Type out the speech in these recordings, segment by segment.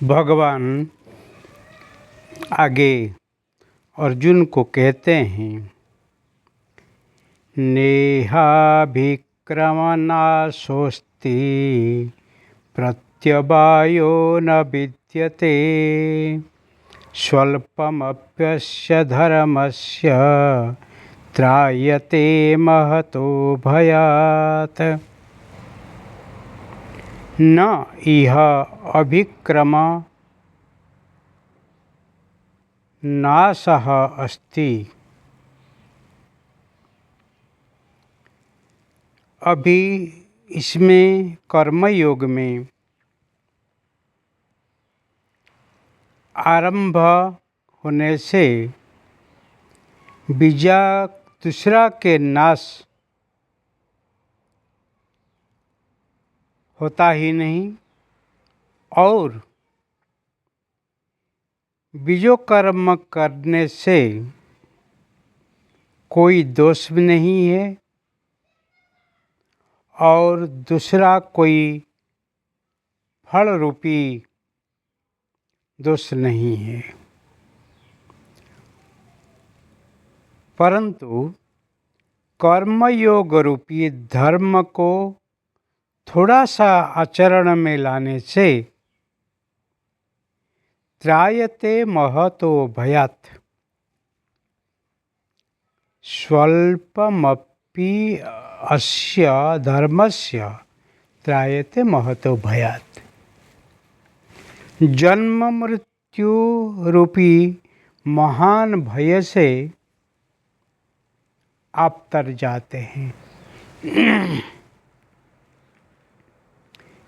भगवान आगे अर्जुन को कहते हैं, नेहाभिक्रमनाशोस्ति प्रत्यवायो न विद्यते स्वल्पमप्यस्य धर्मस्य त्रायते महतो भयात्। न इह अभिक्रम नाशः अस्ति। अभी इसमें कर्मयोग में आरंभ होने से दूसरा के नाश होता ही नहीं और बीजो कर्म करने से कोई दोष भी नहीं है और दूसरा कोई फल रूपी दोष नहीं है, परंतु कर्मयोग रूपी धर्म को थोड़ा सा आचरण में लाने से त्रायते महतो भयात्। स्वल्पमपि अस्य धर्मस्य त्रायते महतो भयात्। जन्म मृत्यु रूपी महान भय से आप तर जाते हैं।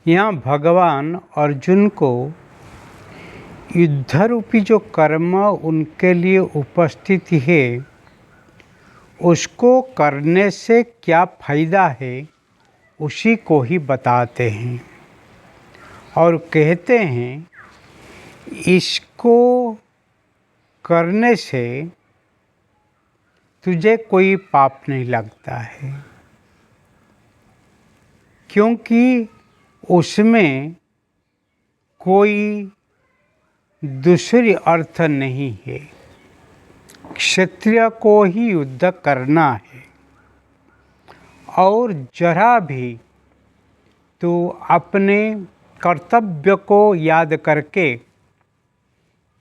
यहाँ भगवान अर्जुन को युद्ध रूपी जो कर्म उनके लिए उपस्थित है उसको करने से क्या फायदा है उसी को ही बताते हैं और कहते हैं इसको करने से तुझे कोई पाप नहीं लगता है, क्योंकि उसमें कोई दूसरी अर्थ नहीं है। क्षत्रिय को ही युद्ध करना है और जरा भी तो अपने कर्तव्य को याद करके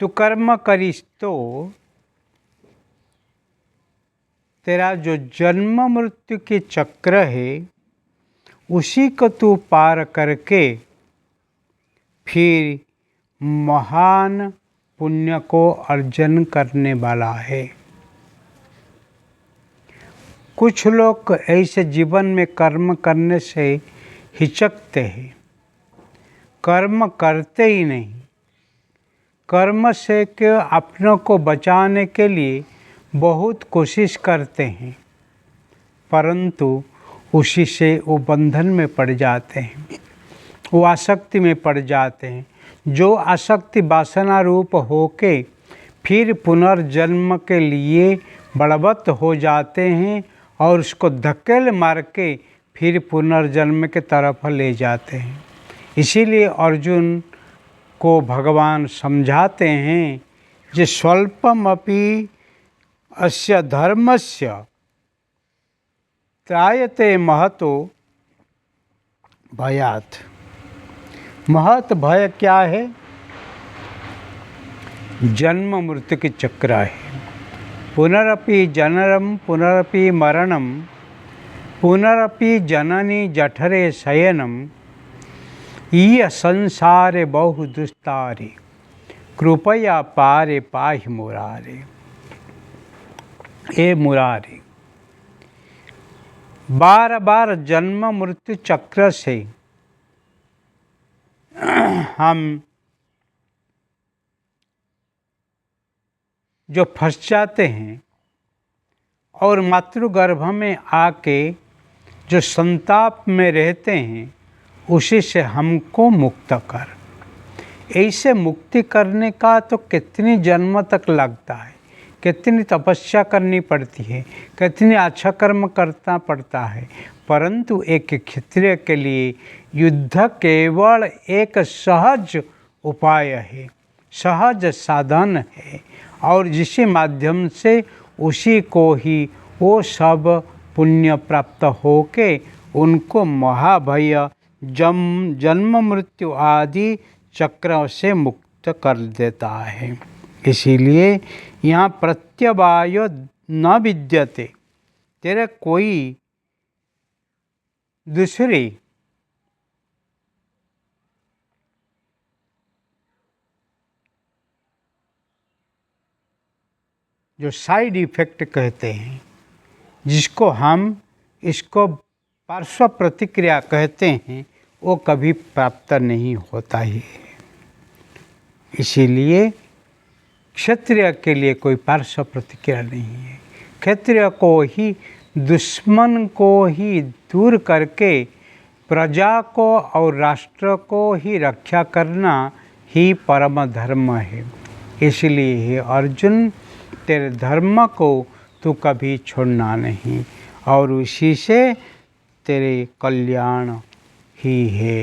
तू कर्म करिस तो तेरा जो जन्म मृत्यु के चक्र है उसी को तू पार करके फिर महान पुण्य को अर्जन करने वाला है। कुछ लोग ऐसे जीवन में कर्म करने से हिचकते हैं, कर्म करते ही नहीं, कर्म से के अपनों को बचाने के लिए बहुत कोशिश करते हैं, परंतु उसी से वो बंधन में पड़ जाते हैं, वो आसक्ति में पड़ जाते हैं। जो आसक्ति वासना रूप होके फिर पुनर्जन्म के लिए बलवत्त हो जाते हैं और उसको धकेल मार के फिर पुनर्जन्म के तरफ ले जाते हैं। इसीलिए अर्जुन को भगवान समझाते हैं जे स्वल्पमपि अस्य धर्मस्य त्रायते महतो भयात्। महत भय क्या है? जन्म मृत्यु के चक्र है। पुनरपि जननम पुनरपि मरणम पुनरपि जननी जठरे शयनम ये संसारे बहु दुस्तारे कृपया पारे पाहि मुरारे। ए मुरारे, बार बार जन्म मृत्यु चक्र से हम जो फंस जाते हैं और मातृगर्भ में आके जो संताप में रहते हैं उसी से हमको मुक्त कर। ऐसे मुक्ति करने का तो कितनी जन्म तक लगता है, कितनी तपस्या करनी पड़ती है, कितनी अच्छा कर्म करना पड़ता है, परंतु एक क्षत्रिय के लिए युद्ध केवल एक सहज उपाय है, सहज साधन है, और जिसके माध्यम से उसी को ही वो सब पुण्य प्राप्त होके उनको महाभय जन्म मृत्यु आदि चक्र से मुक्त कर देता है। इसीलिए यहाँ प्रत्यवाय न विद्यते, तेरे कोई दूसरी जो साइड इफेक्ट कहते हैं, जिसको हम इसको पार्श्व प्रतिक्रिया कहते हैं, वो कभी प्राप्त नहीं होता ही है। इसीलिए क्षत्रिय के लिए कोई पार्श्व प्रतिक्रिया नहीं है। क्षत्रिय को ही, दुश्मन को ही दूर करके प्रजा को और राष्ट्र को ही रक्षा करना ही परम धर्म है। इसलिए हे अर्जुन, तेरे धर्म को तू कभी छोड़ना नहीं, और उसी से तेरे कल्याण ही है।